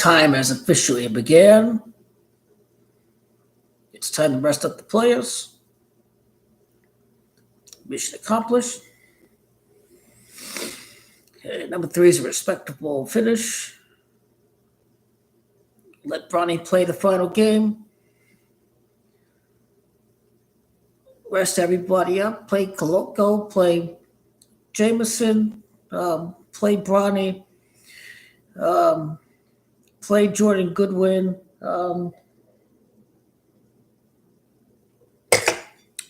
Time has officially began. It's time to rest up the players. Mission accomplished. Okay, number 3 is a respectable finish. Let Bronny play the final game. Rest everybody up. Play Koloko. Play Jameson. Play Bronny. Play Jordan Goodwin.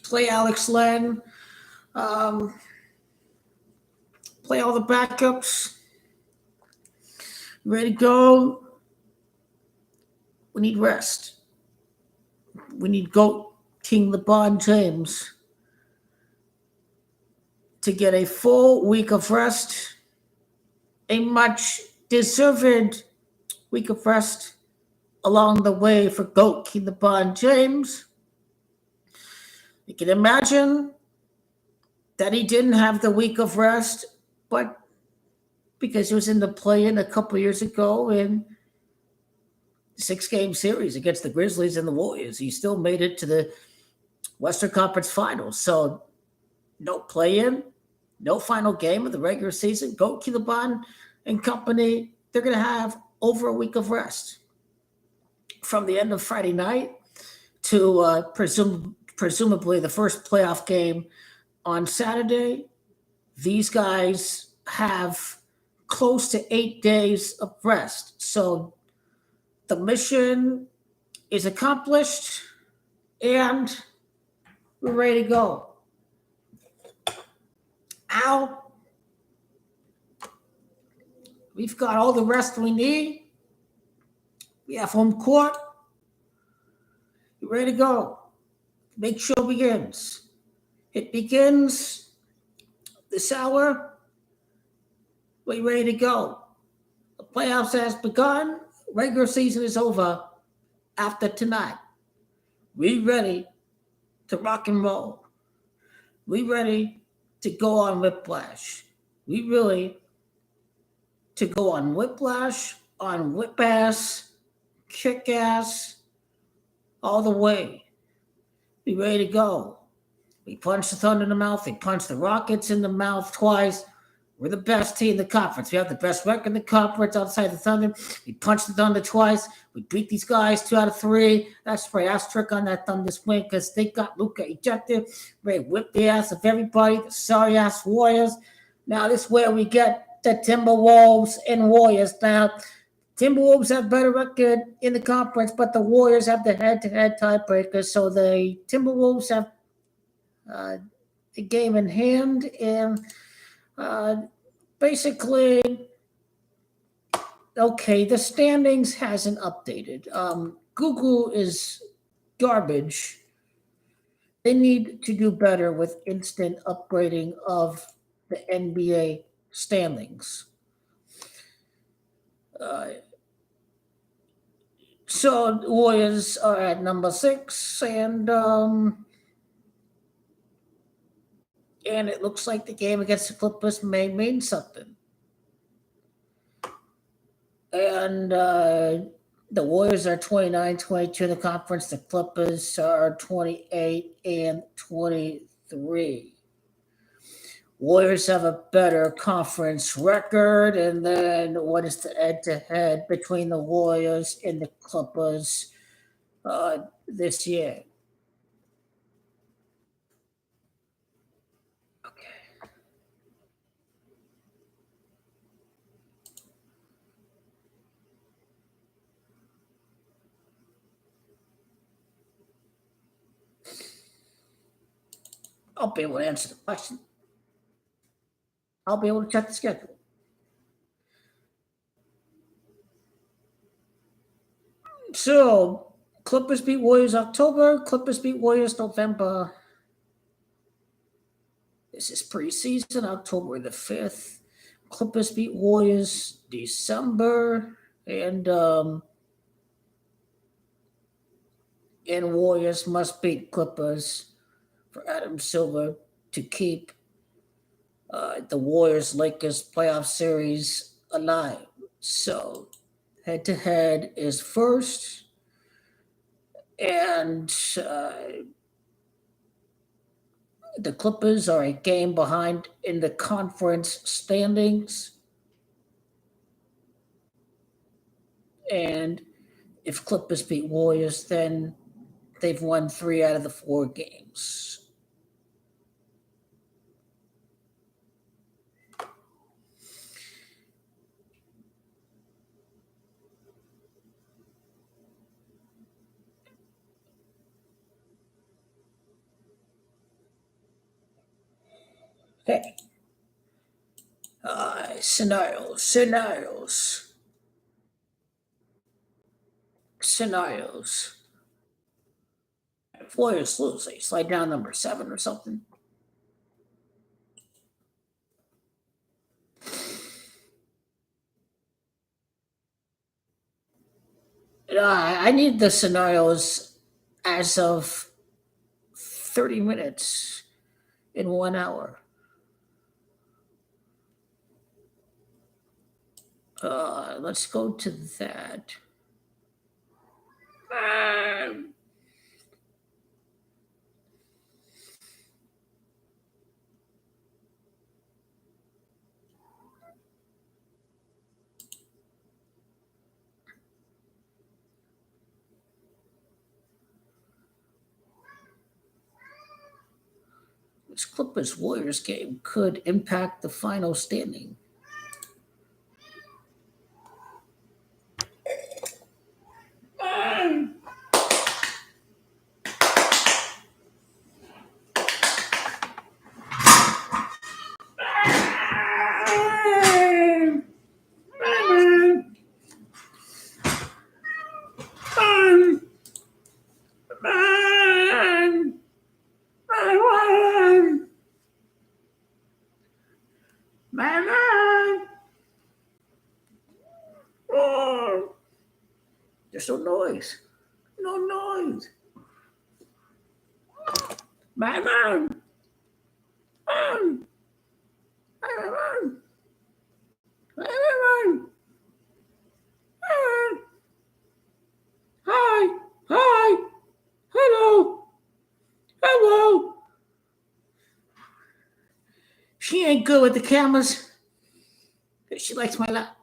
Play Alex Len. Play all the backups. Ready to go. We need rest. We need GOAT King LeBron James to get a full week of rest, a much deserved week of rest along the way for GOAT King LeBron James. You can imagine that he didn't have the week of rest, but because he was in the play-in a couple years ago in 6-game series against the Grizzlies and the Warriors, he still made it to the Western Conference Finals. So no play-in, no final game of the regular season. GOAT King LeBron and company, they're going to have over a week of rest from the end of Friday night to presumably the first playoff game on Saturday. These guys have close to 8 days of rest. So the mission is accomplished and we're ready to go. Al, we've got all the rest we need. We have home court. We're ready to go. Make show begins. It begins this hour. We're ready to go. The playoffs has begun. Regular season is over after tonight. We ready to rock and roll. We ready to go on Whiplash. We really to go on Whiplash, on Whip Ass, Kick Ass, all the way. We ready to go. We punched the Thunder in the mouth. They punched the Rockets in the mouth twice. We're the best team in the conference. We have the best record in the conference outside the Thunder. We punched the Thunder twice. We beat these guys 2 out of 3. That's right. Asterisk on that Thunder's win because they got Luka ejected. They whipped the ass of everybody, the sorry-ass Warriors. Now this is where we get the Timberwolves and Warriors. Now, Timberwolves have better record in the conference, but the Warriors have the head-to-head tiebreaker. So the Timberwolves have a game in hand, and basically, okay, the standings hasn't updated. Google is garbage. They need to do better with instant upgrading of the NBA standings. So the Warriors are at number 6, and it looks like the game against the Clippers may mean something. And the Warriors are 29-22 in the conference. The Clippers are 28 and 23. Warriors have a better conference record. And then what is the head-to-head between the Warriors and the Clippers this year? I'll be able to answer the question. I'll be able to check the schedule. So, Clippers beat Warriors October. Clippers beat Warriors November. This is preseason, October the 5th. Clippers beat Warriors December. And Warriors must beat Clippers for Adam Silver to keep the Warriors-Lakers playoff series alive. So Head-to-head is first. And the Clippers are a game behind in the conference standings. And if Clippers beat Warriors, then they've won 3 out of the 4 games. Hey, scenarios. If Warriors lose, they slide down number 7 or something. I need the scenarios as of 30 minutes in 1 hour. Let's go to that. This Clippers Warriors game could impact the final standing. There's no noise. No noise. Man. Hi. Hello. She ain't good with the cameras. She likes my lap.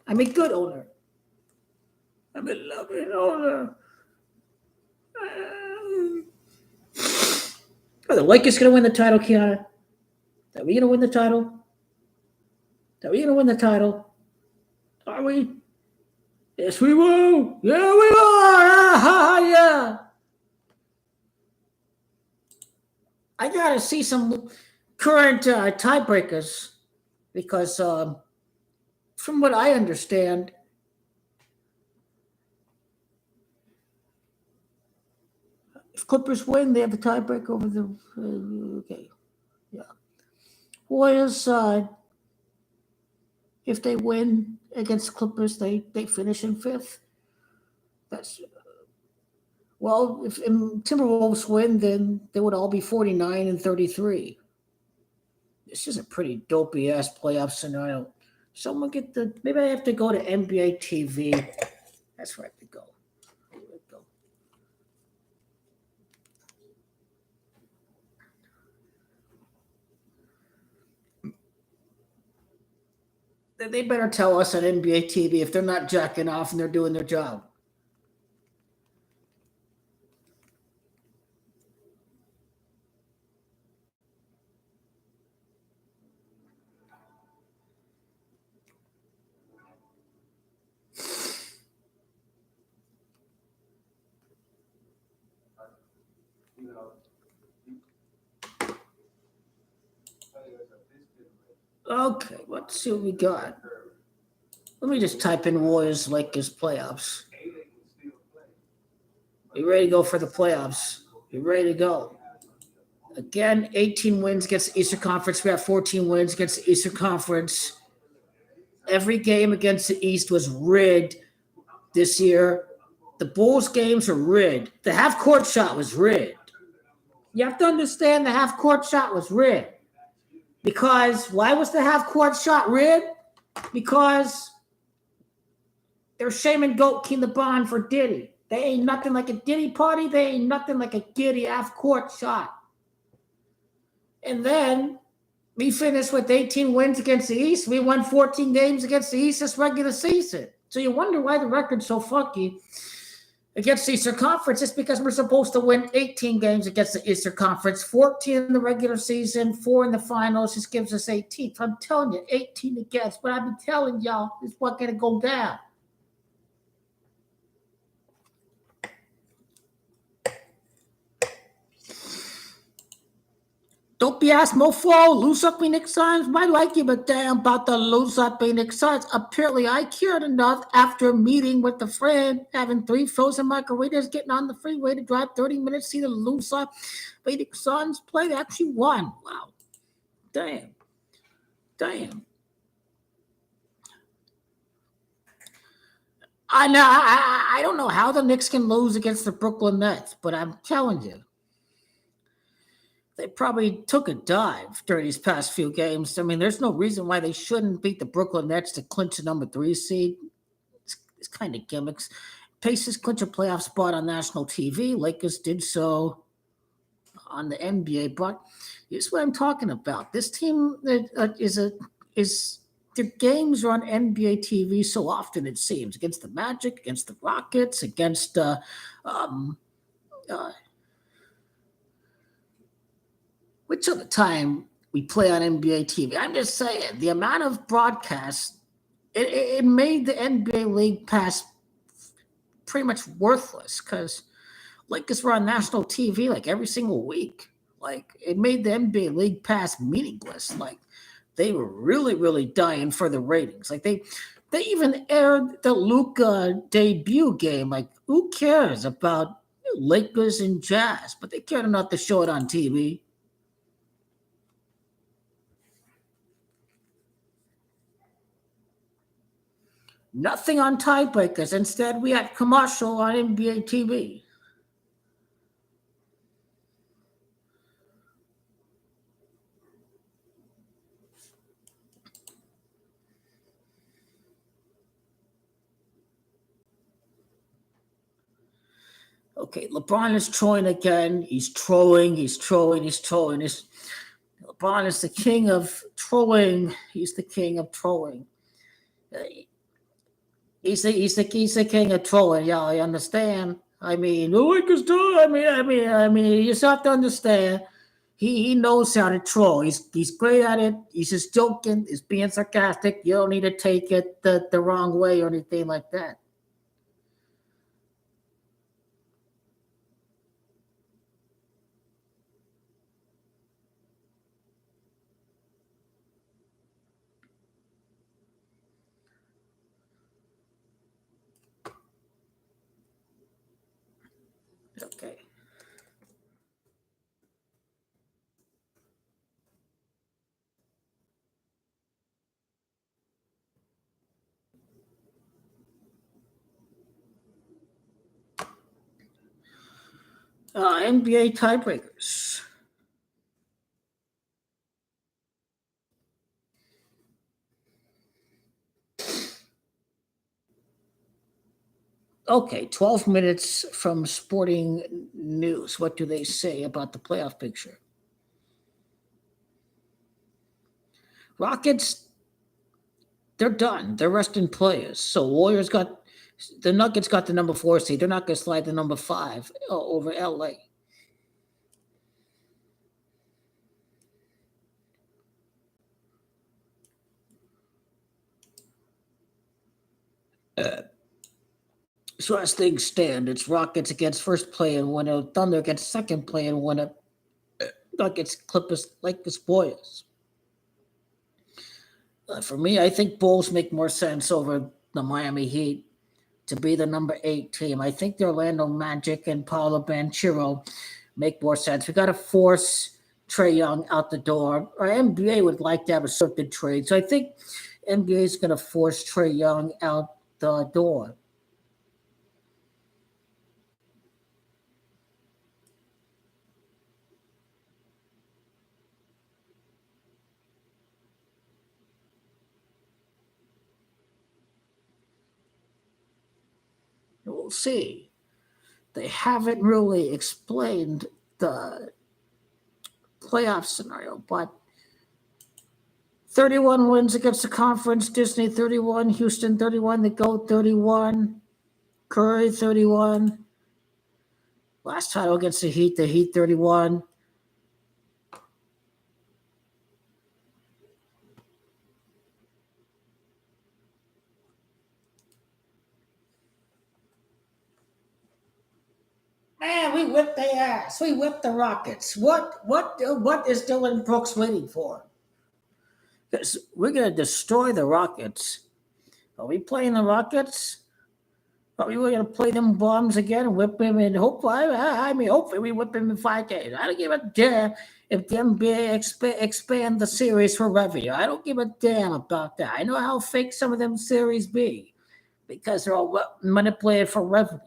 I'm a good owner. I'm a loving owner. Are the Lakers going to win the title, Kiana? Are we going to win the title? Are we? Yes, we will. Yeah, we will. Yeah. I got to see some current tiebreakers because from what I understand, if Clippers win, they have a tiebreaker over the. Okay. Yeah. Warriors, if they win against Clippers, they finish in 5th. That's well, if Timberwolves win, then they would all be 49 and 33. This is a pretty dopey ass playoff scenario. Someone get the. Maybe I have to go to NBA TV. That's where I have to go. They better tell us on NBA TV if they're not jacking off and they're doing their job. Okay, let's see what we got. Let me just type in Warriors Lakers playoffs. You ready to go for the playoffs? You ready to go? Again, 18 wins against the Eastern Conference. We have 14 wins against the Eastern Conference. Every game against the East was rigged this year. The Bulls games are rigged. The half-court shot was rigged. You have to understand the half-court shot was rigged. Because why was the half-court shot rigged? Because They're shaming Goat King LeBron for Diddy. They ain't nothing like a Diddy party. They ain't nothing like a Giddy half-court shot. And then we finished with 18 wins against the East. We won 14 games against the East this regular season. So you wonder why the record's so funky against the Eastern Conference. It's because we're supposed to win 18 games against the Eastern Conference, 14 in the regular season, 4 in the finals. This gives us 18. So I'm telling you, 18 against. But I've been telling y'all, it's what's going to go down. Don't be asked, mofo. Lose up Phoenix Suns. Why do I give a damn about the lose up Phoenix Suns? Apparently, I cared enough after meeting with a friend, having 3 frozen margaritas, getting on the freeway to drive 30 minutes, see the lose up Phoenix Suns play. They actually won. Wow. Damn. I don't know how the Knicks can lose against the Brooklyn Nets, but I'm telling you, they probably took a dive during these past few games. I mean, there's no reason why they shouldn't beat the Brooklyn Nets to clinch the number 3 seed. It's kind of gimmicks. Pacers clinch a playoff spot on national TV. Lakers did so on the NBA. But here's what I'm talking about. This team is their games are on NBA TV so often, it seems, against the Magic, against the Rockets, against um, uh, which other time we play on NBA TV. I'm just saying the amount of broadcasts it made the NBA League Pass pretty much worthless because Lakers were on national TV like every single week. Like it made the NBA League Pass meaningless. Like they were really dying for the ratings. Like they even aired the Luka debut game. Like who cares about Lakers and Jazz? But they cared enough to show it on TV. Nothing on tiebreakers. Instead, we had commercial on NBA TV. Okay, LeBron is trolling again. He's trolling. LeBron is the king of trolling. He's the king of trolling. Uh, he's the king of trolling. Yeah, I understand. I mean, the Lakers do. I mean, you just have to understand. He knows how to troll. He's great at it. He's just joking. He's being sarcastic. You don't need to take it the wrong way or anything like that. Okay. NBA tiebreakers. Okay, 12 minutes from Sporting News. What do they say about the playoff picture? Rockets, they're done. They're resting players. So the Nuggets got the number 4 seed. They're not going to slide the number 5 over LA. So as things stand, it's Rockets against first play and winner, Thunder against second play and winner, Nuggets, Clippers, Lakers, Warriors. For me, I think Bulls make more sense over the Miami Heat to be the number 8 team. I think the Orlando Magic and Paolo Banchero make more sense. We got to force Trey Young out the door. Our NBA would like to have a certain trade, so I think NBA is going to force Trey Young out the door. we'll see. They haven't really explained the playoff scenario, but 31 wins against the conference, Disney 31, Houston 31, the GOAT 31, Curry 31. Last title against the Heat 31. Man, we whipped their ass. We whipped the Rockets. What is Dylan Brooks waiting for? Because we're gonna destroy the Rockets. Are we playing the Rockets? Are we going to play them bombs again and whip them in? Hopefully we whip them in 5 days. I don't give a damn if the NBA expand the series for revenue. I don't give a damn about that. I know how fake some of them series be because they're all manipulated for revenue.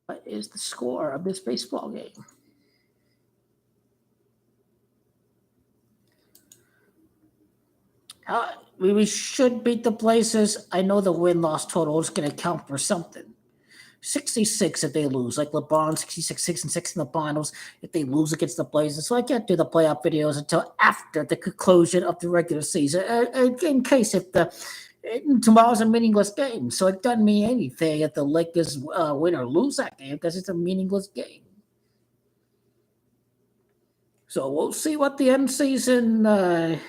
What is the score of this baseball game? We should beat the Blazers. I know the win-loss total is going to count for something. 66 if they lose, like LeBron, 66, 6-6 in the finals if they lose against the Blazers. So I can't do the playoff videos until after the conclusion of the regular season, in case if tomorrow's a meaningless game. So it doesn't mean anything if the Lakers win or lose that game because it's a meaningless game. So we'll see what the end season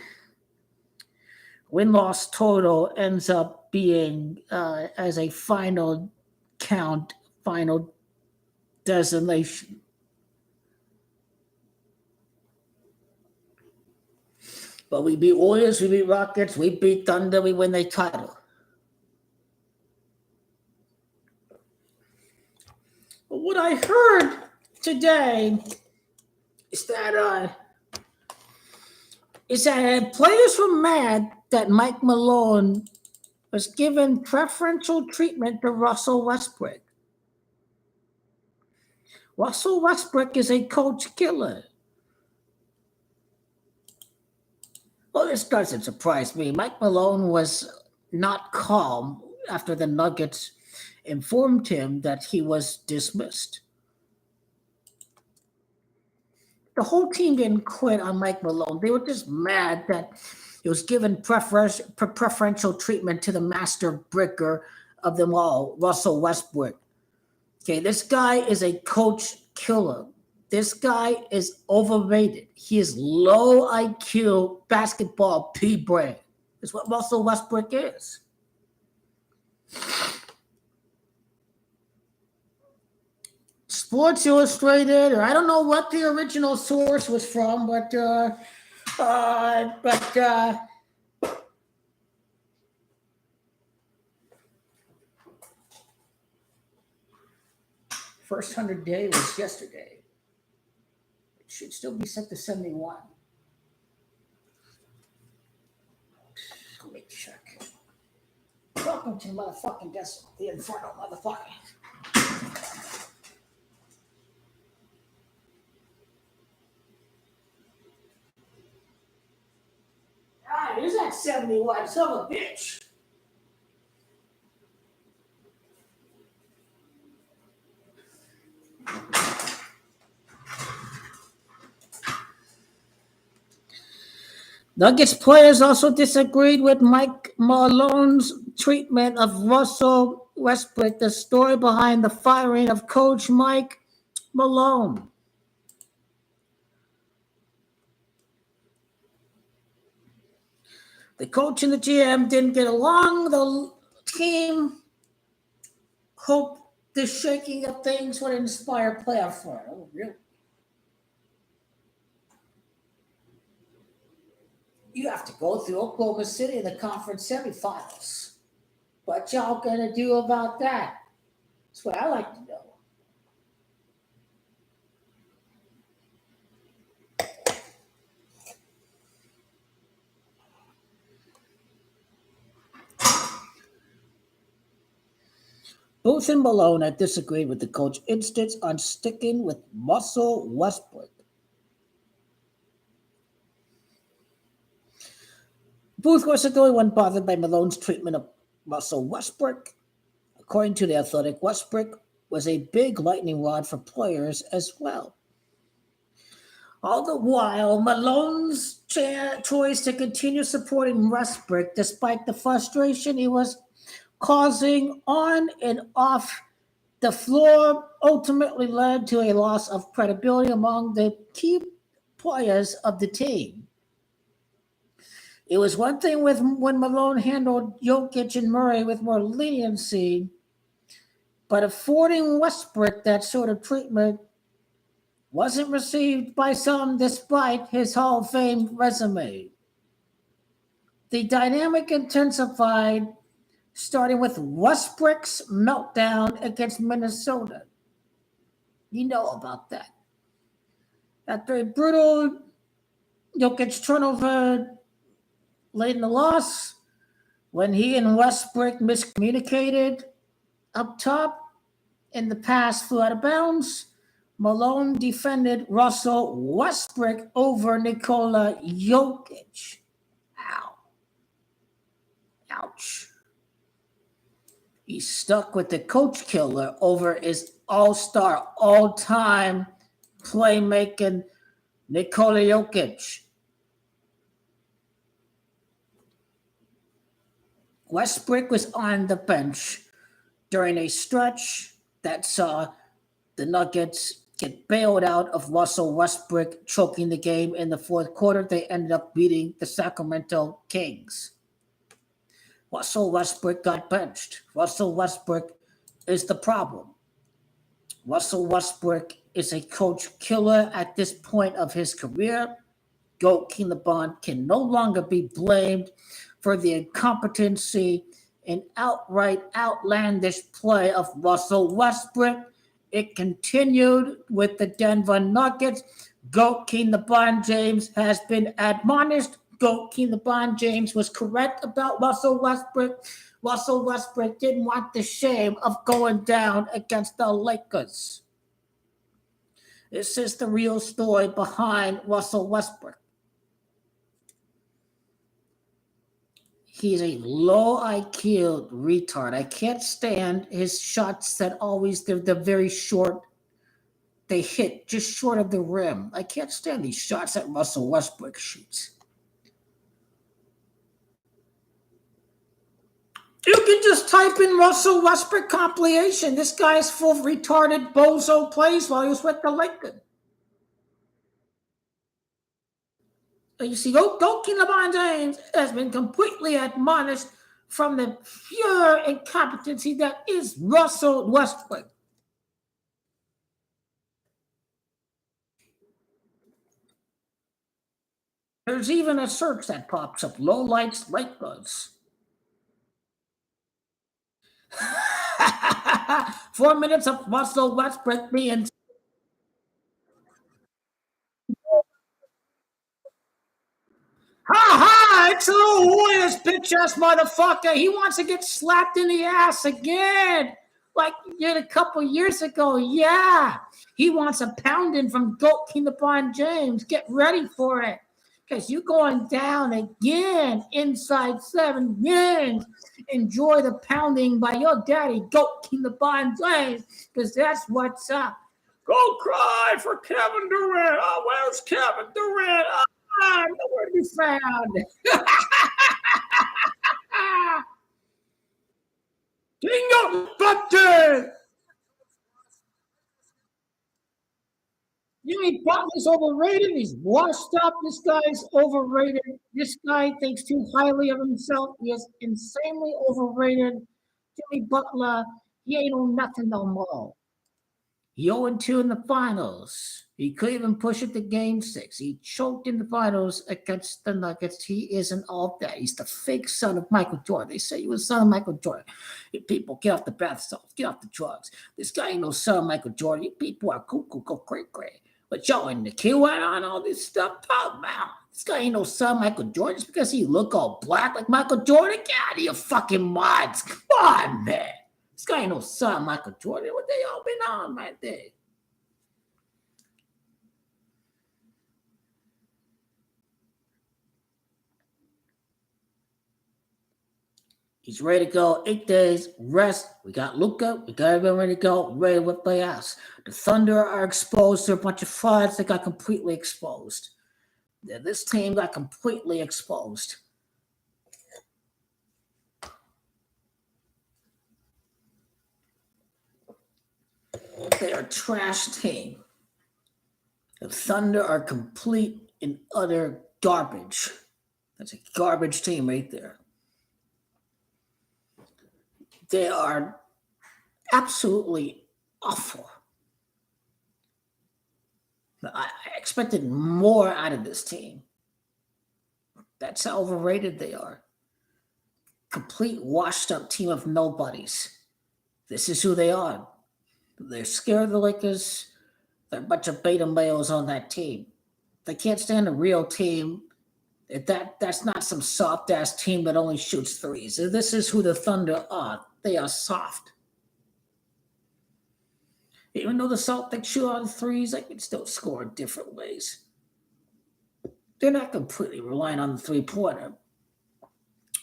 win-loss total ends up being as a final count, final designation. But we beat Warriors, we beat Rockets, we beat Thunder, we win the title. But what I heard today is that players were mad that Mike Malone was given preferential treatment to Russell Westbrook. Russell Westbrook is a coach killer. Well, this doesn't surprise me. Mike Malone was not calm after the Nuggets informed him that he was dismissed. The whole team didn't quit on Mike Malone. They were just mad that he was given preferential treatment to the master bricker of them all, Russell Westbrook. Okay, this guy is a coach killer. This guy is overrated. He is low IQ basketball pea-brain. That's what Russell Westbrook is. Sports Illustrated, or I don't know what the original source was from, but first 100 day was yesterday. It should still be set to 71. Let me check. Welcome to motherfucking the Inferno, motherfucker. It is at 71, son of a bitch. Nuggets players also disagreed with Mike Malone's treatment of Russell Westbrook, the story behind the firing of Coach Mike Malone. The coach and the GM didn't get along. The team hoped the shaking of things would inspire playoff run. Oh, really? You have to go through Oklahoma City in the conference semifinals. What y'all gonna do about that? That's what I like to know. Booth and Malone had disagreed with the coach instance on sticking with Russell Westbrook. Booth wasn't the only one bothered by Malone's treatment of Russell Westbrook. According to The Athletic, Westbrook was a big lightning rod for players as well. All the while, Malone's choice to continue supporting Westbrook despite the frustration he was causing on and off the floor ultimately led to a loss of credibility among the key players of the team. It was one thing when Malone handled Jokic and Murray with more leniency, but affording Westbrook that sort of treatment wasn't received by some despite his Hall of Fame resume. The dynamic intensified, starting with Westbrook's meltdown against Minnesota. You know about that. After a brutal Jokic turnover late in the loss, when he and Westbrook miscommunicated up top and the pass flew out of bounds, Malone defended Russell Westbrook over Nikola Jokic. Ow. Ouch. He stuck with the coach killer over his all-star, all-time playmaking Nikola Jokic. Westbrook was on the bench during a stretch that saw the Nuggets get bailed out of Russell Westbrook choking the game in the fourth quarter. They ended up beating the Sacramento Kings. Russell Westbrook got benched. Russell Westbrook is the problem. Russell Westbrook is a coach killer at this point of his career. Goat King LeBron can no longer be blamed for the incompetency and outright outlandish play of Russell Westbrook. It continued with the Denver Nuggets. Goat King LeBron James has been admonished. Goat King LeBron James was correct about Russell Westbrook. Russell Westbrook didn't want the shame of going down against the Lakers. This is the real story behind Russell Westbrook. He's a low IQ retard. I can't stand his shots that always, they're very short. They hit just short of the rim. I can't stand these shots that Russell Westbrook shoots. You can just type in Russell Westbrook compilation. This guy's full of retarded bozo plays while he was with the Lakers. You see, Goat King LeBron James has been completely admonished from the pure incompetency that is Russell Westbrook. There's even a search that pops up, low lights, Lakers. 4 minutes of Russell Westbrook being. Ha ha! It's a little Warriors bitch ass motherfucker. He wants to get slapped in the ass again, like he did a couple years ago. Yeah, he wants a pounding from Goat King LeBron James. Get ready for it, because you're going down again inside 7 games. Enjoy the pounding by your daddy, Goat King LeBron James, because that's what's up. Go cry for Kevin Durant. Oh, where's Kevin Durant? Nowhere to be found. King of Butter! Jimmy Butler's overrated. He's washed up. This guy's overrated. This guy thinks too highly of himself. He is insanely overrated. Jimmy Butler, he ain't on nothing no more. He 0-2 in the finals. He couldn't even push it to game 6. He choked in the finals against the Nuggets. He isn't all that. He's the fake son of Michael Jordan. They say he was son of Michael Jordan. You people, get off the bath salts. Get off the drugs. This guy ain't no son of Michael Jordan. You people are cuckoo, go cray-cray. But y'all in the QAnon on all this stuff, talk about. This guy ain't no son of Michael Jordan just because he look all black like Michael Jordan. Get out of your fucking minds. Come on, man. This guy ain't no son of Michael Jordan. What they all been on right there? He's ready to go. 8 days rest. We got Luka. We got everyone ready to go. Ready to whip their ass. The Thunder are exposed to a bunch of frauds that got completely exposed. This team got completely exposed. They are a trash team. The Thunder are complete and utter garbage. That's a garbage team right there. They are absolutely awful. I expected more out of this team. That's how overrated they are. Complete washed up team of nobodies. This is who they are. They're scared of the Lakers. They're a bunch of beta males on that team. They can't stand a real team. That's not some soft ass team that only shoots threes. This is who the Thunder are. They are soft. Even though the Celtics shoot out of threes, they can still score in different ways. They're not completely relying on the 3-pointer.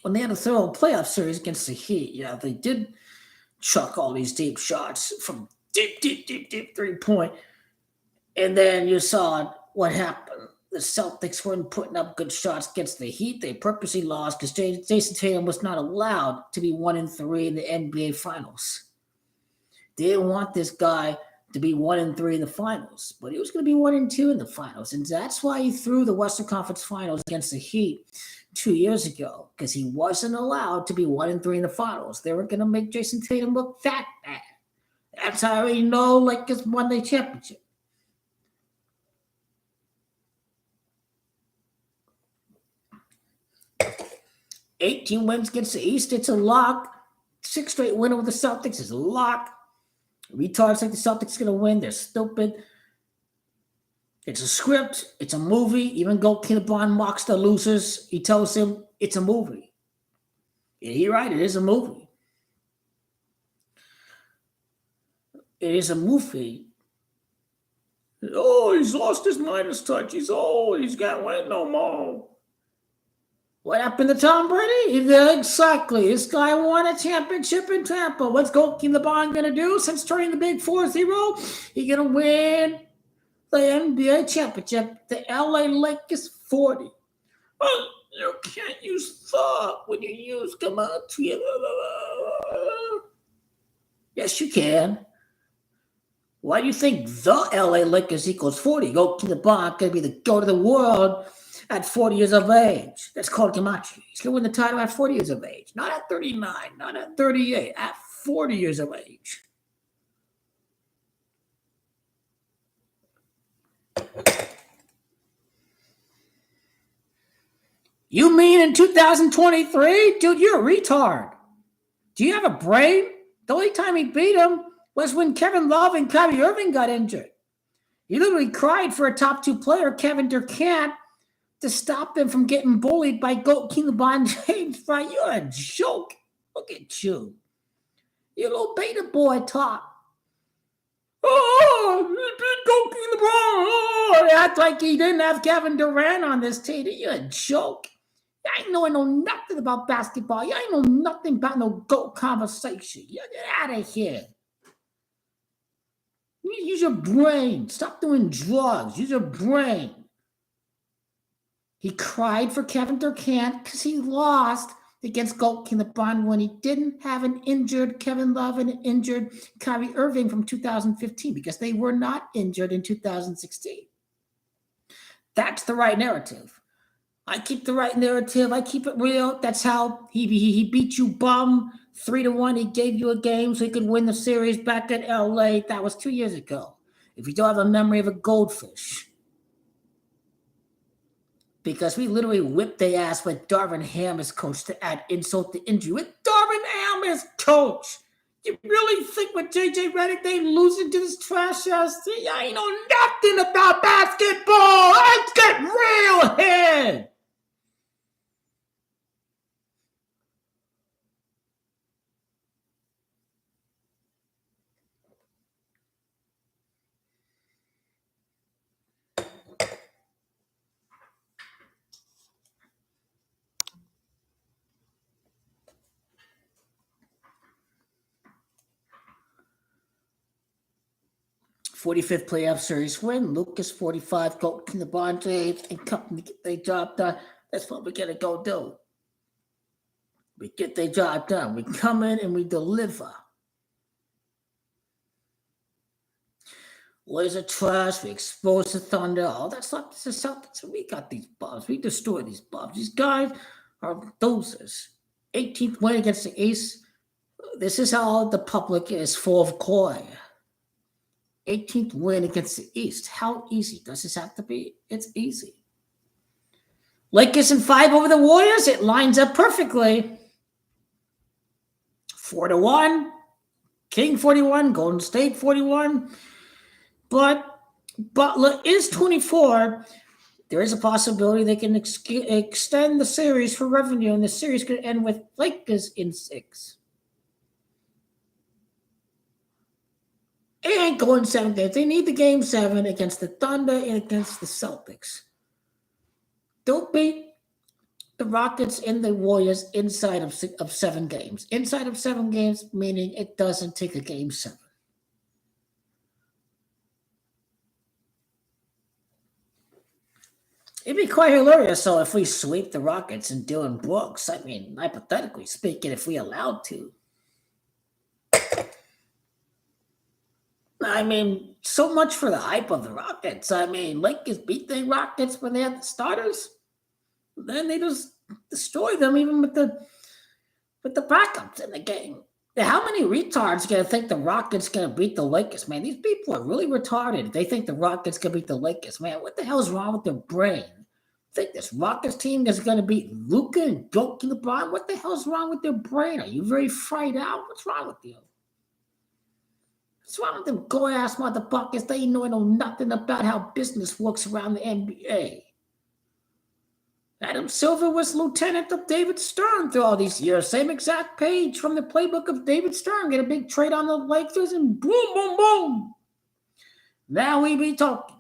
When they had a thorough playoff series against the Heat, yeah, they did chuck all these deep shots from deep 3-point. And then you saw what happened. The Celtics weren't putting up good shots against the Heat. They purposely lost because Jason Tatum was not allowed to be 1-3 in the NBA Finals. They didn't want this guy to be 1-3 in the finals, but he was going to be 1-2 in the finals. And that's why he threw the Western Conference Finals against the Heat 2 years ago, because he wasn't allowed to be 1-3 in the finals. They were going to make Jason Tatum look that bad. That's how we know Lakers won the championship. "18 wins against the East, it's a lock. 6 straight win over the Celtics is a lock. Retards think the Celtics are going to win. They're stupid. It's a script. It's a movie. Even Goalkeeper Bond mocks the losers. He tells him it's a movie. Yeah, you're right. It is a movie. It is a movie. Oh, he's lost his Midas touch. He's old. He's got win no more. What happened to Tom Brady? Yeah, exactly. This guy won a championship in Tampa. What's Goalkeeper Bond going to do since turning the big 4-0? He's going to win the NBA championship. The LA Lakers 40. Oh, you can't use thought when you use gematria. Yes, you can. Why do you think the LA Lakers equals 40? Goalkeeper Bond going to be the GOAT of the world at 40 years of age. That's called gematria. He's going to win the title at 40 years of age. Not at 39, not at 38, at 40 years of age. You mean in 2023? Dude, you're a retard. Do you have a brain? The only time he beat him was when Kevin Love and Kyrie Irving got injured. He literally cried for a top 2 player, Kevin Durant, to stop them from getting bullied by Goalkeeper Bond James. You're a joke. Look at you. You little beta boy talk. Oh, Goalkeeper Bond. Oh, they act like he didn't have Kevin Durant on this team. You're a joke. I know nothing about basketball. You ain't know nothing about no GOAT conversation. You get out of here. Use your brain. Stop doing drugs. Use your brain. He cried for Kevin Durant because he lost against Goalkeeper Bond when he didn't have an injured Kevin Love and an injured Kyrie Irving from 2015 because they were not injured in 2016. That's the right narrative. I keep the right narrative. I keep it real. That's how he beat you bum 3-1. He gave you a game so he could win the series back at LA. That was 2 years ago. If you don't have a memory of a goldfish. Because we literally whipped their ass with Darvin Ham as coach to add insult to injury. With Darvin Ham as coach. You really think with JJ Redick they losing to this trash ass team? I ain't know nothing about basketball. Let's get real here. 45th playoff series win. Lucas 45, go to LeBron James and company get their job done. That's what we're going to go do. We get their job done. We come in and we deliver. Warriors are trash. We expose the Thunder. All that stuff. The Celtics. We got these bums. We destroy these bums. These guys are losers. 18th win against the East. This is how the public is full of coy. 18th win against the East. How easy does this have to be? It's easy. Lakers in 5 over the Warriors. It lines up perfectly. 4-1. King 41. Golden State 41. But Butler is 24. There is a possibility they can extend the series for revenue, and the series could end with Lakers in 6. They ain't going 7 games. They need the game 7 against the Thunder and against the Celtics. Don't beat the Rockets and the Warriors inside of 7 games. Inside of 7 games, meaning it doesn't take a game 7. It'd be quite hilarious, so if we sweep the Rockets and Dylan Brooks, I mean, hypothetically speaking, if we allowed to. I mean, so much for the hype of the Rockets. I mean, Lakers beat the Rockets when they had the starters. Then they just destroy them, even with the backups in the game. How many retards gonna think the Rockets gonna beat the Lakers, man? These people are really retarded. They think the Rockets gonna beat the Lakers, man. What the hell is wrong with their brain? Think this Rockets team is gonna beat Luka and Doak and LeBron? What the hell's wrong with their brain? Are you very fried out? What's wrong with you? What's wrong with them go-ass motherfuckers? They know nothing about how business works around the NBA. Adam Silver was lieutenant of David Stern through all these years. Same exact page from the playbook of David Stern. Get a big trade on the Lakers and boom, boom, boom. Now we be talking.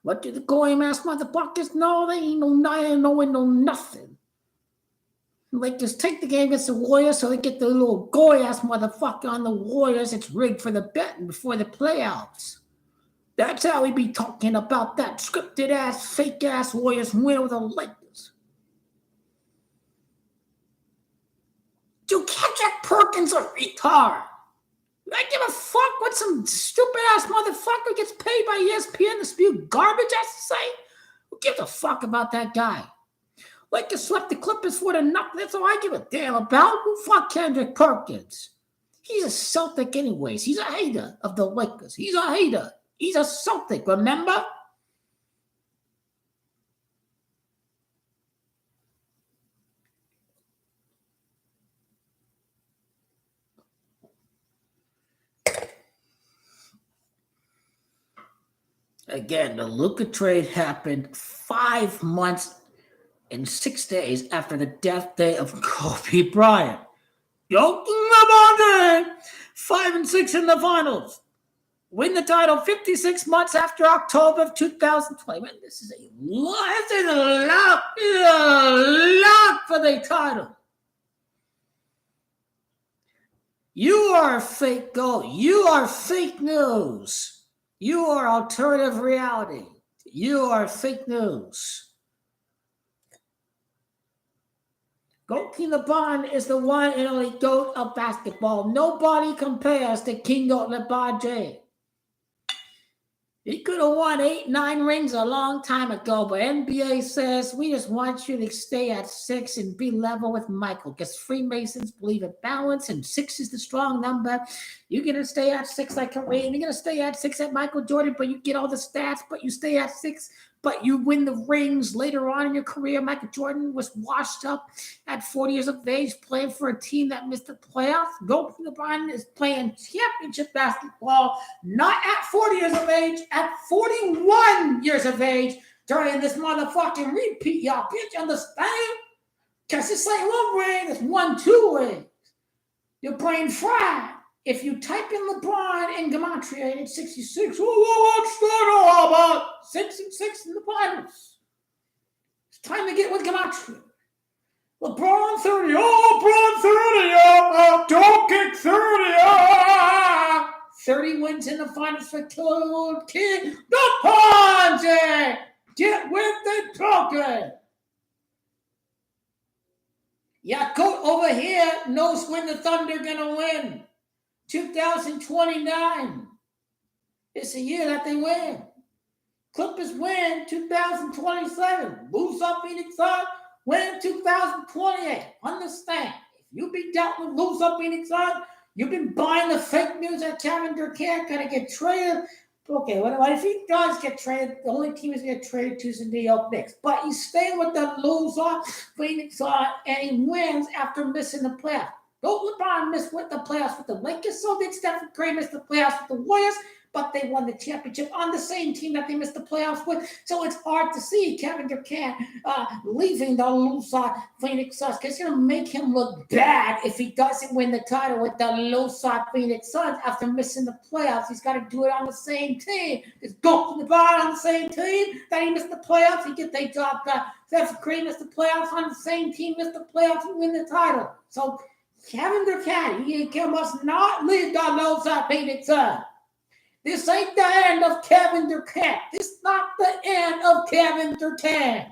What do the goy-ass motherfuckers know? They ain't know nothing. Lakers take the game against the Warriors, so they get the little goy-ass motherfucker on the Warriors. It's rigged for the betting before the playoffs. That's how we be talking about that scripted-ass, fake-ass Warriors win over the Lakers. Dude, Kendrick Perkins a retard. I give a fuck what some stupid-ass motherfucker gets paid by ESPN to spew garbage has to say. Who gives a fuck about that guy? Lakers swept the Clippers for the nothing. That's all I give a damn about. Who fuck Kendrick Perkins? He's a Celtic anyways. He's a hater of the Lakers. He's a hater. He's a Celtic, remember? Again, the Luka trade happened 5 months and 6 days after the death day of Kobe Bryant. Yo, 5-6 in the finals. Win the title 56 months after October of 2020. Man, this is a lot for the title. You are fake gold. You are fake news. You are alternative reality. You are fake news. King LeBron is the one and only GOAT of basketball. Nobody compares to King LeBron James. He could have won 8, 9 rings a long time ago, but NBA says we just want you to stay at 6 and be level with Michael, because Freemasons believe in balance and 6 is the strong number. You're going to stay at 6 like Kareem. You're going to stay at 6 at Michael Jordan, but you get all the stats, but you stay at 6, but you win the rings later on in your career. Michael Jordan was washed up at 40 years of age playing for a team that missed the playoffs. LeBron is playing championship basketball, not at 40 years of age, at 41 years of age during this motherfucking repeat, y'all. Bitch, understand? Because it's like 1 ring, it's 1, 2 rings. Your brain fried. If you type in LeBron in Gematria, it's 66. What's that all about? 6 and 6 in the finals. It's time to get with Gematria. LeBron 30. Oh, LeBron 30. Don't kick 30. 30 wins in the finals for King. The Ponzi! Get with the token. Yeah, coach over here knows when the Thunder gonna win. 2029. It's the year that they win. Clippers win 2027. Lose up Phoenix Suns, win 2028. Understand, if you be dealt with lose up Phoenix Suns, you've been buying the fake news that Kevin Durant gonna get traded. Okay, what if he does get traded? The only team is going to get traded to is the New York Knicks. But he's staying with the loser, Phoenix Suns, and he wins after missing the playoffs. Don't LeBron miss with the playoffs with the Lakers, so did Stephen Curry miss the playoffs with the Warriors, but they won the championship on the same team that they missed the playoffs with. So it's hard to see Kevin Durant leaving the loser Phoenix Suns, because it's going to make him look bad if he doesn't win the title with the loser Phoenix Suns after missing the playoffs. He's got to do it on the same team. Just go to the bar on the same team that he missed the playoffs. He get their job done. Stephen Curry missed the playoffs on the same team, missed the playoffs, and win the title. So Kevin Durant, he must not leave the loser Phoenix Suns. This ain't the end of Kevin Durant. This is not the end of Kevin Durant.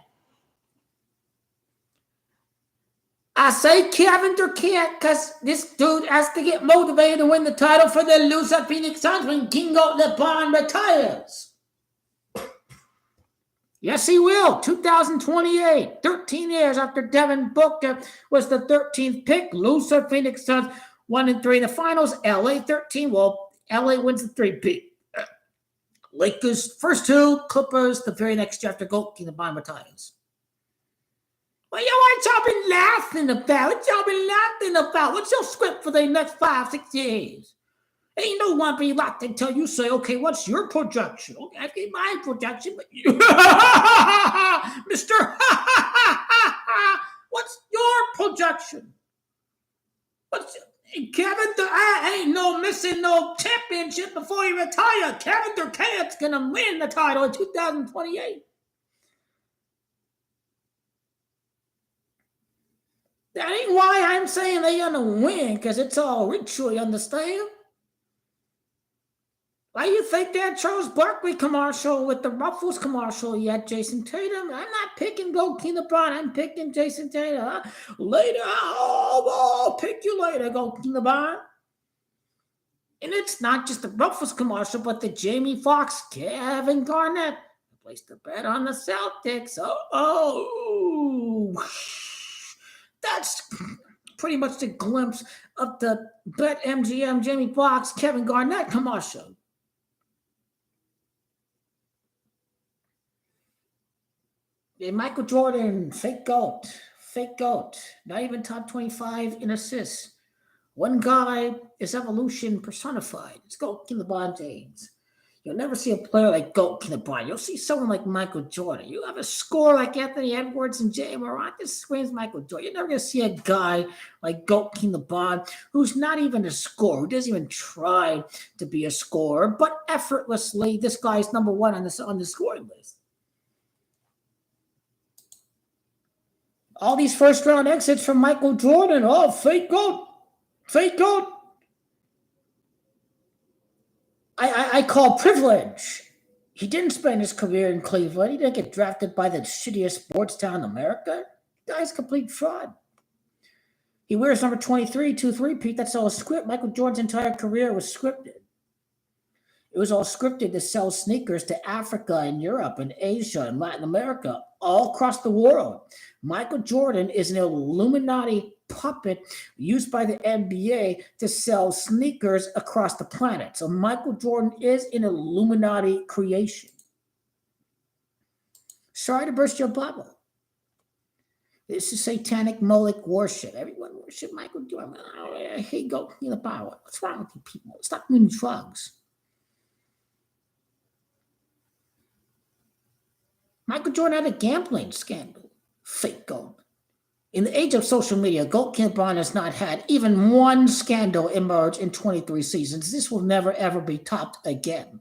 I say Kevin Durant because this dude has to get motivated to win the title for the loser Phoenix Suns when Kingo LeBron retires. Yes, he will. 2028, 13 years after Devin Booker was the 13th pick. Loser Phoenix Suns 1-3 in the finals. LA 13. Well, LA wins the 3-peat. Lakers first 2, Clippers the very next year after Goldking LeBron retires. Well, what y'all been laughing about? What's your script for the next 5-6 years? Ain't no one be locked until you say, okay, what's your projection? Okay, I get my projection, but you, Mr. What's your projection? Kevin Durant ain't no missing no championship before he retires. Kevin Durant's gonna win the title in 2028. That ain't why I'm saying they're gonna win, because it's all ritual, you understand? Why you think that Charles Barkley commercial with the Ruffles commercial yet, Jason Tatum? I'm not picking Goldking LeBron. I'm picking Jason Tatum. Later, I'll pick you later, Goldking LeBron. And it's not just the Ruffles commercial, but the Jamie Foxx, Kevin Garnett placed the bet on the Celtics. That's pretty much the glimpse of the Bet MGM Jamie Foxx, Kevin Garnett commercial. Michael Jordan, fake GOAT, not even top 25 in assists. One guy is evolution personified. It's Goldking LeBron James. You'll never see a player like Goldking LeBron. You'll see someone like Michael Jordan. You have a scorer like Anthony Edwards and Jay Morant. This screams Michael Jordan. You're never going to see a guy like Goldking LeBron who's not even a scorer, who doesn't even try to be a scorer, but effortlessly, this guy's number one on the scoring list. All these first-round exits from Michael Jordan. Oh, fake GOAT. I call privilege. He didn't spend his career in Cleveland. He didn't get drafted by the shittiest sports town in America. The guy's a complete fraud. He wears number 23, 2-3-peat. That's all script. Michael Jordan's entire career was scripted. It was all scripted to sell sneakers to Africa and Europe and Asia and Latin America, all across the world. Michael Jordan is an Illuminati puppet used by the NBA to sell sneakers across the planet. So Michael Jordan is an Illuminati creation. Sorry to burst your bubble. This is satanic Moloch worship. Everyone worship Michael Jordan. I hate Goldking LeBron. What's wrong with you people? Stop doing drugs. Michael Jordan had a gambling scandal. Fake gold. In the age of social media, Goldking LeBron has not had even one scandal emerge in 23 seasons. This will never, ever be topped again.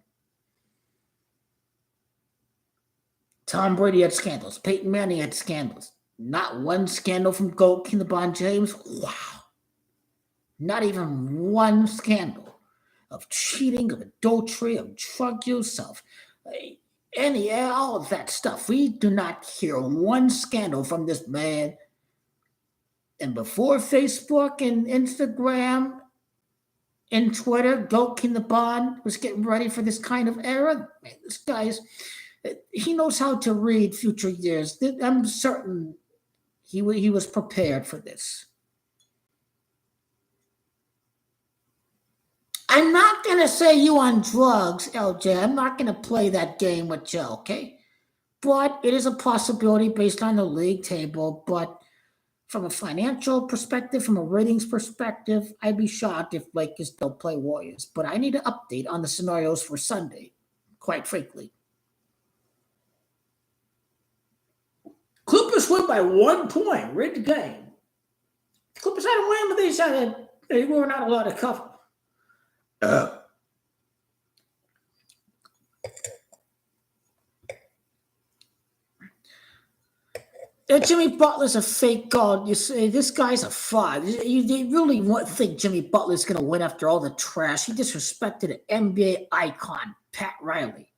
Tom Brady had scandals. Peyton Manning had scandals. Not one scandal from Goldking LeBron James. Wow. Not even one scandal. of cheating, of adultery, of drug use, of all of that stuff. We do not hear one scandal from this man. And before Facebook and Instagram and Twitter, Goat King the Bond was getting ready for this kind of era. Man, this guy's he knows how to read future years. I'm certain he was prepared for this. I'm not going to say you on drugs, LJ. I'm not going to play that game with you, okay? But it is a possibility based on the league table. But from a financial perspective, from a ratings perspective, I'd be shocked if Lakers don't play Warriors. But I need an update on the scenarios for Sunday, quite frankly. Clippers win by 1 point. Rigged the game. Clippers had a win, but they were not allowed to cover. Jimmy Butler's a fake god. You say this guy's a fraud. You really think Jimmy Butler's going to win after all the trash? He disrespected an NBA icon, Pat Riley.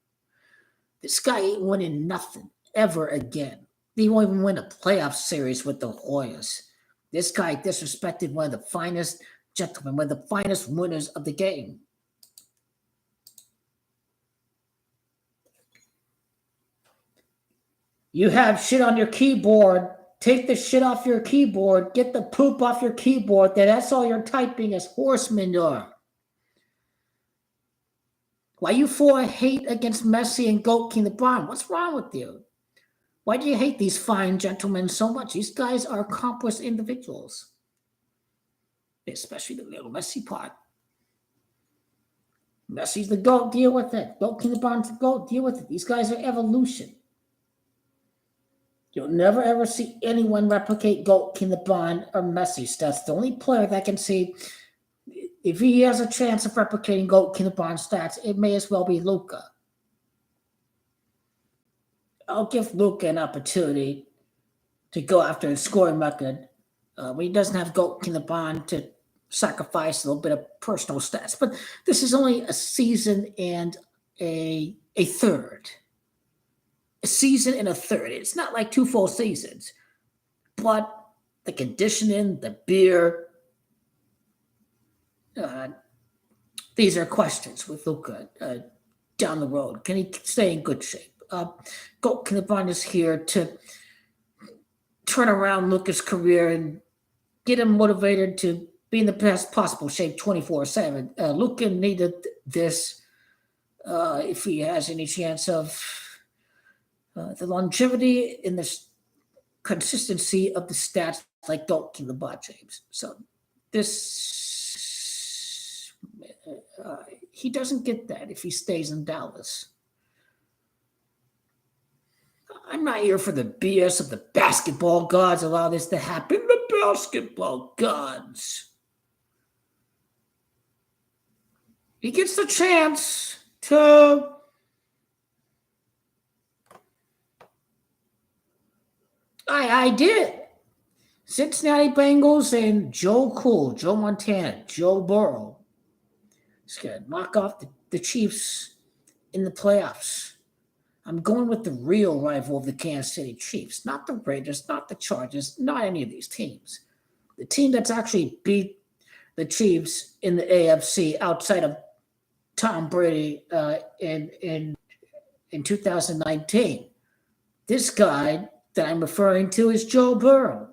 This guy ain't winning nothing ever again. He won't even win a playoff series with the Warriors. This guy disrespected one of the finest gentlemen, one of the finest winners of the game. You have shit on your keyboard. Take the shit off your keyboard. Get the poop off your keyboard. That's all you're typing is horse manure. Why you for hate against Messi and Goat King LeBron? What's wrong with you? Why do you hate these fine gentlemen so much? These guys are accomplished individuals. Especially the little Messi part. Messi's the GOAT, deal with it. Goat King LeBron's the GOAT, deal with it. These guys are evolution. You'll never ever see anyone replicate Goat King LeBron or Messi. That's the only player that can see if he has a chance of replicating Goat King LeBron stats, it may as well be Luka. I'll give Luka an opportunity to go after his scoring record when he doesn't have Goat King LeBron to sacrifice a little bit of personal stats. But this is only a season and a third. A season and a third. It's not like 2 full seasons. But the conditioning, the beer, these are questions with Luka down the road. Can he stay in good shape? Goat King LeBron is here to turn around Luka's career and get him motivated to be in the best possible shape 24/7. Luka needed this if he has any chance of the longevity and the consistency of the stats like Goat King LeBron James. So this he doesn't get that if he stays in Dallas. I'm not here for the BS of the basketball gods. Allow this to happen. The basketball gods. He gets the chance to I did. Cincinnati Bengals and Joe Montana, Joe Burrow. He's going to knock off the Chiefs in the playoffs. I'm going with the real rival of the Kansas City Chiefs, not the Raiders, not the Chargers, not any of these teams. The team that's actually beat the Chiefs in the AFC outside of Tom Brady in 2019. This guy that I'm referring to is Joe Burrow.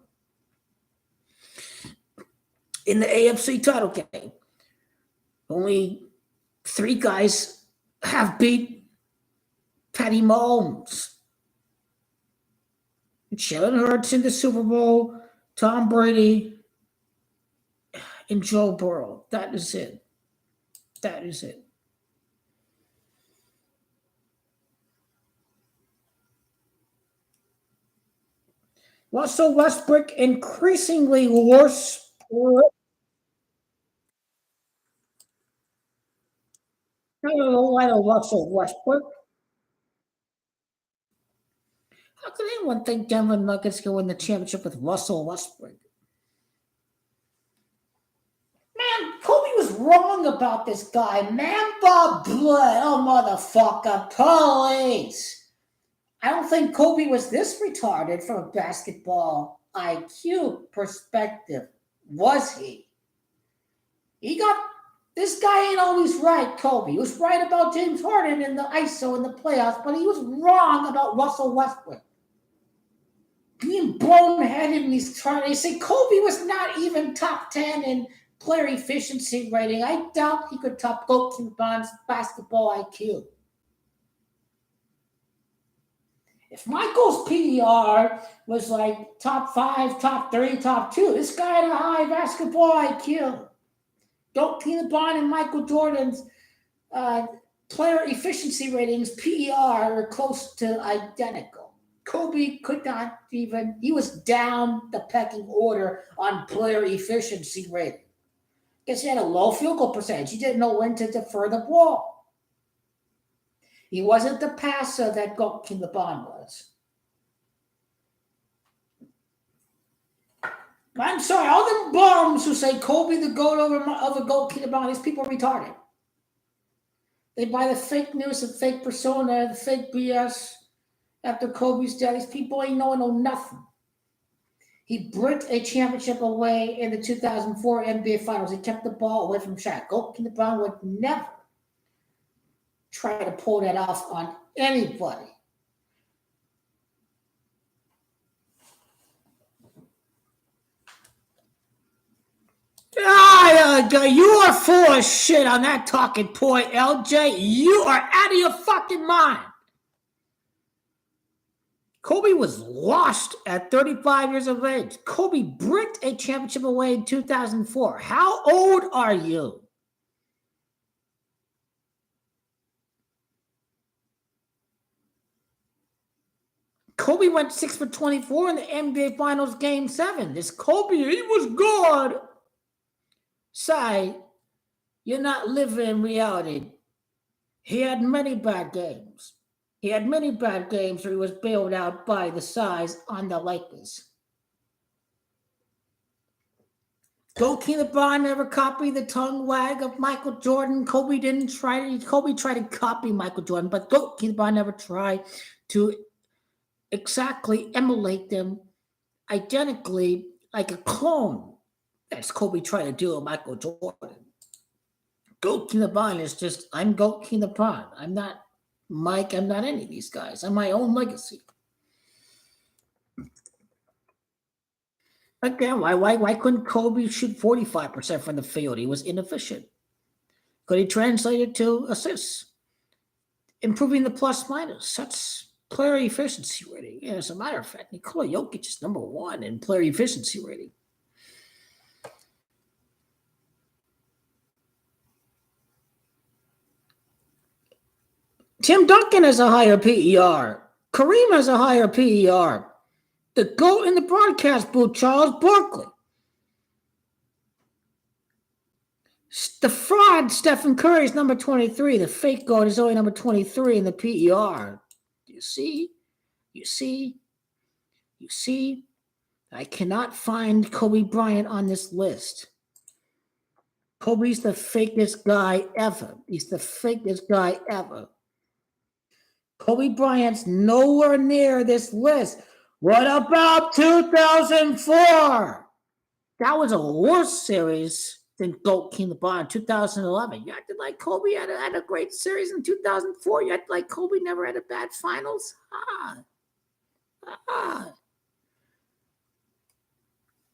In the AFC title game, only 3 guys have beat Patty Mahomes. Jalen Hurts in the Super Bowl, Tom Brady, and Joe Burrow. That is it. That is it. Russell Westbrook increasingly worse. I don't know why Russell Westbrook. How could anyone think Denver Nuggets can win the championship with Russell Westbrook? Man, Kobe was wrong about this guy? Mamba blood. Oh, motherfucker. Police. I don't think Kobe was this retarded from a basketball IQ perspective. Was he? This guy ain't always right, Kobe. He was right about James Harden in the ISO in the playoffs, but he was wrong about Russell Westbrook. Being boneheaded in these trying to say Kobe was not even top 10 in player efficiency rating. I doubt he could top Goldie Bond's basketball IQ. If Michael's PER was like top 5, top 3, top 2, this guy had a high basketball IQ. Goldie Bond and Michael Jordan's player efficiency ratings, PER, are close to identical. Kobe could not even, he was down the pecking order on player efficiency rating. Because he had a low field goal percentage. He didn't know when to defer the ball. He wasn't the passer that Goldie Bond was. I'm sorry, all the bums who say Kobe the GOAT over Goldie Bond, these people are retarded. They buy the fake news, the fake persona, the fake BS after Kobe's death. These people ain't know nothing. He bricked a championship away in the 2004 NBA Finals. He kept the ball away from Shaq. Goldie Bond would never try to pull that off on anybody. You are full of shit on that talking point, LJ. You are out of your fucking mind. Kobe was lost at 35 years of age. Kobe bricked a championship away in 2004. How old are you? Kobe went 6 for 24 in the NBA Finals Game 7. This Kobe, he was good. Say, you're not living in reality. He had many bad games. He had many bad games where he was bailed out by the size on the Lakers. Goldie Bond never copied the tongue wag of Michael Jordan. Kobe tried to copy Michael Jordan, but Goldie Bond never tried to exactly emulate them identically like a clone. That's Kobe trying to do with Michael Jordan. Goldie Bond is just, I'm Goldie Bond. I'm not Mike. I'm not any of these guys. I'm my own legacy. Again, why couldn't Kobe shoot 45% from the field? He was inefficient. Could he translate it to assists? Improving the plus minus. That's player efficiency rating. Yeah, as a matter of fact, Nikola Jokic is number 1 in player efficiency rating. Tim Duncan has a higher PER. Kareem has a higher PER. The GOAT in the broadcast booth, Charles Barkley. The fraud, Stephen Curry, is number 23. The fake GOAT is only number 23 in the PER. You see? I cannot find Kobe Bryant on this list. Kobe's the fakest guy ever. He's the fakest guy ever. Kobe Bryant's nowhere near this list. What about 2004? That was a worse series than Goldie Bond 2011. You acted like Kobe had a great series in 2004. You acted like Kobe never had a bad finals.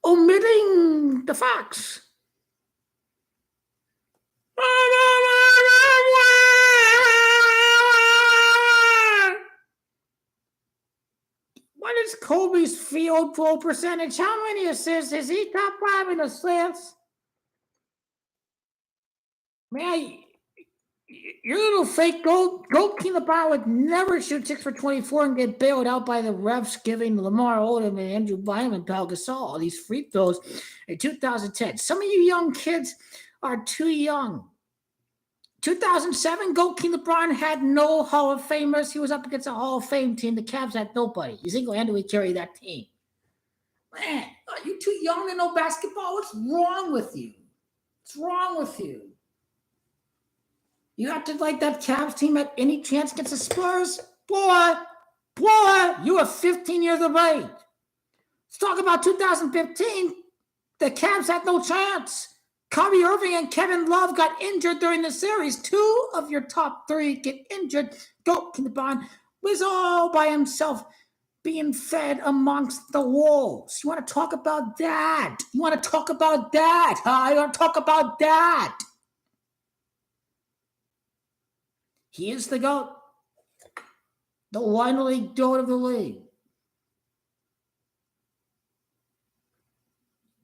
Omitting the facts. What is Kobe's field goal percentage? How many assists? Is he top 5 in assists? Man, your little fake Goldie Bond would never shoot 6 for 24 and get bailed out by the refs giving Lamar Odom and Andrew Bynum and Pau Gasol all these free throws in 2010. Some of you young kids are too young. 2007, Goldie Bond had no Hall of Famers. He was up against a Hall of Fame team. The Cavs had nobody. You single-handedly carry that team. Man, are you too young to know basketball? What's wrong with you? What's wrong with you? You acted like that Cavs team had any chance against the Spurs? Boy, you were 15 years of age. Let's talk about 2015. The Cavs had no chance. Kyrie Irving and Kevin Love got injured during the series. 2 of your top 3 get injured. Lebron was all by himself being fed amongst the wolves. You want to talk about that? You want to talk about that? Huh? You want to talk about that? He is the GOAT. The one league GOAT of the league.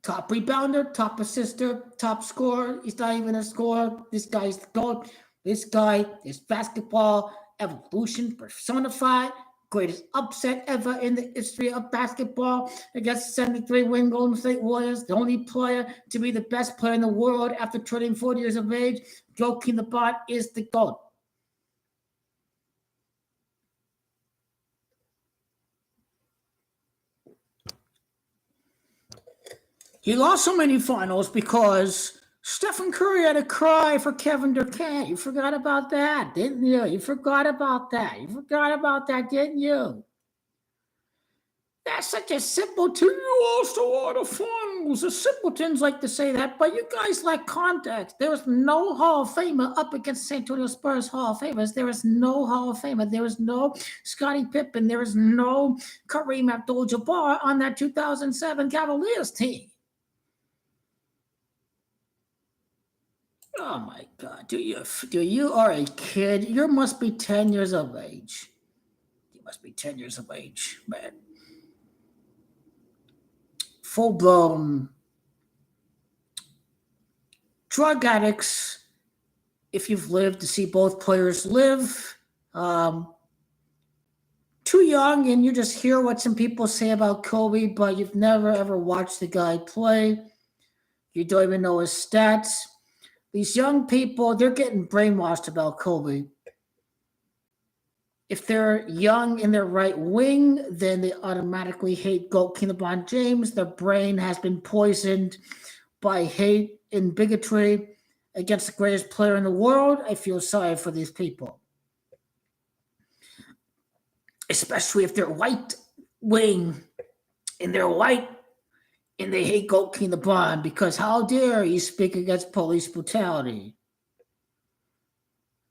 Top rebounder, top assister, top scorer. He's not even a scorer. This guy's the GOAT. This guy is basketball evolution personified. Greatest upset ever in the history of basketball against 73-win Golden State Warriors. The only player to be the best player in the world after turning 40 years of age. Joakim the Bot is the GOAT. He lost so many finals because Stephen Curry had to cry for Kevin Durant. You forgot about that, didn't you? You forgot about that, didn't you? That's such a simple thing. You lost a lot of finals. The simpletons like to say that, but you guys lack context. There was no Hall of Famer up against San Antonio Spurs Hall of Famers. There was no Hall of Famer. There was no Scottie Pippen. There was no Kareem Abdul-Jabbar on that 2007 Cavaliers team. Oh my God! You are a kid? You must be 10 years of age. You must be 10 years of age, man. Full blown drug addicts. If you've lived to see both players live, too young, and you just hear what some people say about Kobe, but you've never ever watched the guy play. You don't even know his stats. These young people, they're getting brainwashed about Kobe. If they're young in their right wing, then they automatically hate Joakim LeBron James. Their brain has been poisoned by hate and bigotry against the greatest player in the world. I feel sorry for these people. Especially if they're white wing and they're white and they hate Joakim LeBron because how dare he speak against police brutality?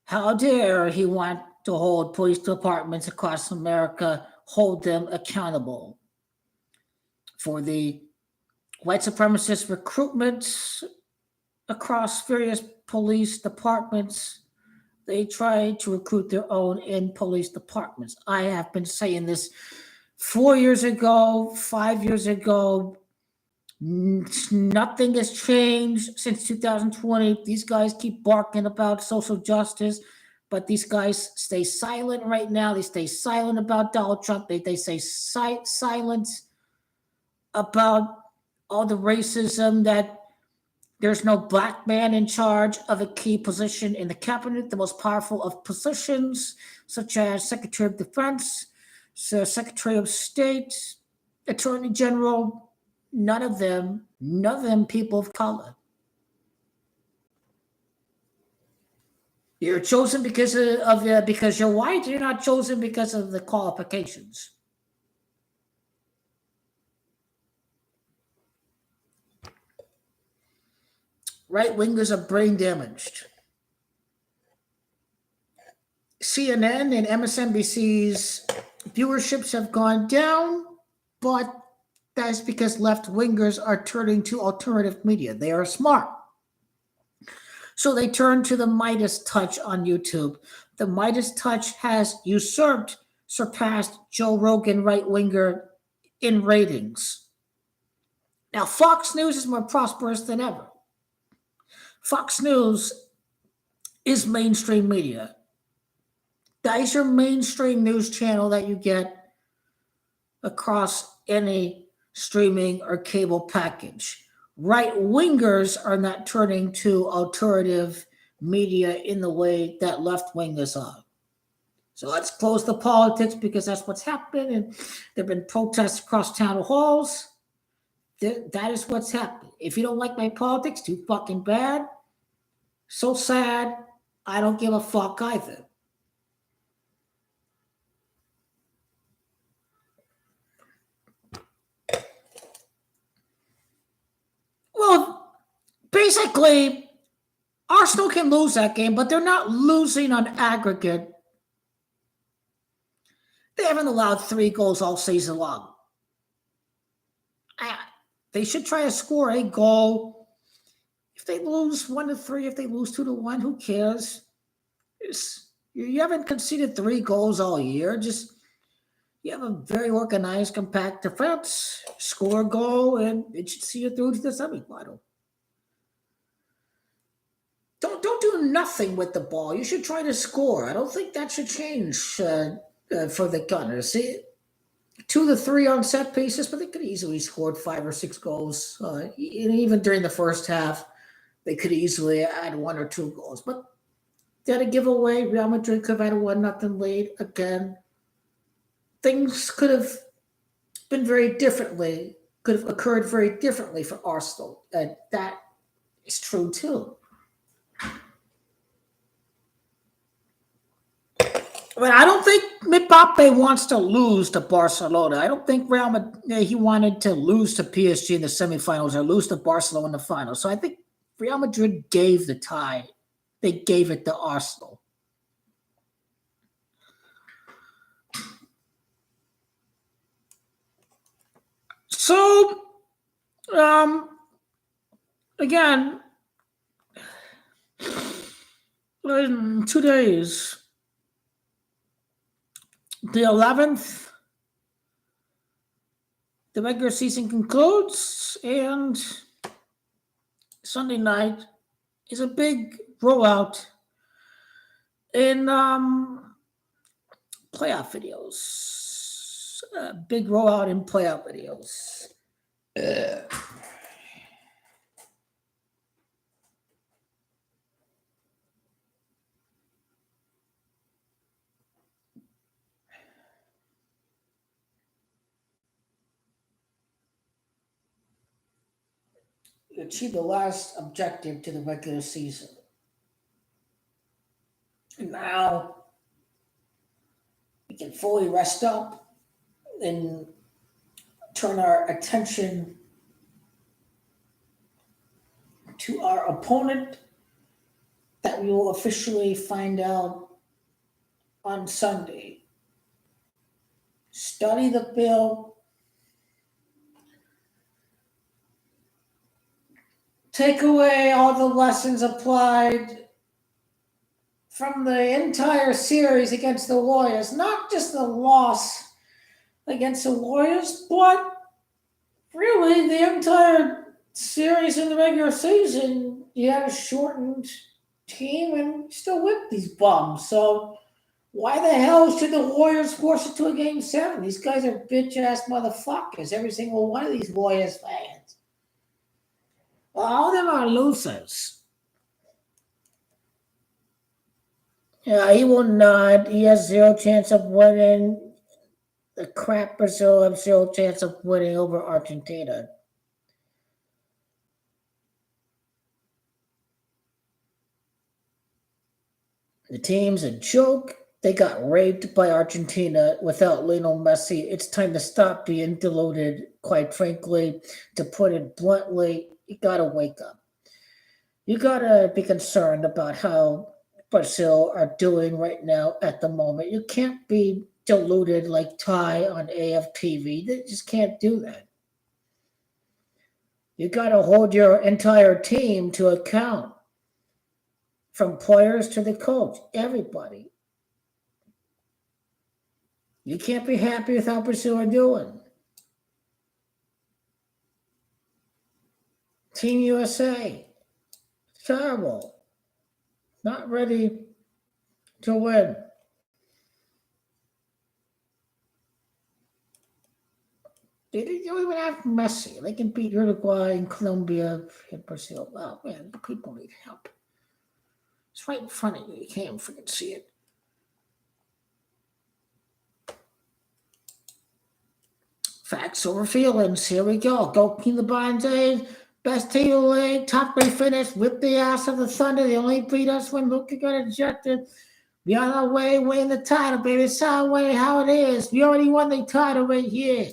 How dare he want to hold police departments across America, hold them accountable for the white supremacist recruitments across various police departments. They try to recruit their own in police departments. I have been saying this 4 years ago, 5 years ago. Nothing has changed since 2020. These guys keep barking about social justice, but these guys stay silent right now. They stay silent about Donald Trump. They say silence about all the racism, that there's no black man in charge of a key position in the cabinet, the most powerful of positions, such as Secretary of Defense, Secretary of State, Attorney General. None of them people of color. You're chosen because because you're white. You're not chosen because of the qualifications. Right wingers are brain damaged. CNN and MSNBC's viewerships have gone down, but that's because left wingers are turning to alternative media. They are smart. So they turn to the Midas Touch on YouTube. The Midas Touch has surpassed Joe Rogan, right winger, in ratings. Now, Fox News is more prosperous than ever. Fox News is mainstream media. That is your mainstream news channel that you get across any streaming or cable package. Right wingers are not turning to alternative media in the way that left wingers are. So let's close the politics because that's what's happened. And there have been protests across town halls. That is what's happened. If you don't like my politics, too fucking bad. So sad. I don't give a fuck either. Well, basically, Arsenal can lose that game, but they're not losing on aggregate. They haven't allowed 3 goals all season long. They should try to score a goal. If they lose 1-3, if they lose 2-1, who cares? You haven't conceded 3 goals all year. Just you have a very organized, compact defense. Score a goal, and it should see you through to the semifinal. Don't do nothing with the ball. You should try to score. I don't think that should change for the Gunners. See, 2 to 3 on set pieces, but they could easily scored 5 or 6 goals. Even during the first half, they could easily add 1 or 2 goals. But they had a giveaway. Real Madrid could have had a 1-0 lead again. Things could have been very differently. Could have occurred very differently for Arsenal, and that is true too. But I don't think Mbappe wants to lose to Barcelona. I don't think Real Madrid, he wanted to lose to PSG in the semifinals or lose to Barcelona in the final. So I think Real Madrid gave the tie. They gave it to Arsenal. So, again, in 2 days, the 11th, the regular season concludes, and Sunday night is a big rollout in playoff videos. A big rollout in playoff videos. Achieve the last objective to the regular season. And now we can fully rest up and turn our attention to our opponent that we will officially find out on Sunday. Study the bill. Take away all the lessons applied from the entire series against the Warriors. Not just the loss against the Warriors, but really the entire series in the regular season. You had a shortened team and still whipped these bums. So why the hell should the Warriors force it to a game 7? These guys are bitch-ass motherfuckers, every single one of these Warriors fans. Well, all of them are losers. Yeah, he will not. He has 0 chance of winning. The crap Brazil have 0 chance of winning over Argentina. The team's a joke. They got raped by Argentina without Lionel Messi. It's time to stop being deluded, quite frankly. To put it bluntly, you gotta wake up. You gotta be concerned about how Brazil are doing right now at the moment. You can't be deluded like Ty on AFTV. They just can't do that. You gotta hold your entire team to account, from players to the coach, everybody. You can't be happy with how Brazil are doing. Team USA, terrible. Not ready to win. They don't even have Messi. They can beat Uruguay and Colombia and Brazil. Oh man, the people need help. It's right in front of you. You can't even freaking see it. Facts over feelings. Here we go. Go King the Bond Day. Best team in the league, top 3 finish, whipped the ass of the Thunder. They only beat us when Luka got ejected. We on our way, winning the title, baby. It's our way, how it is. We already won the title right here.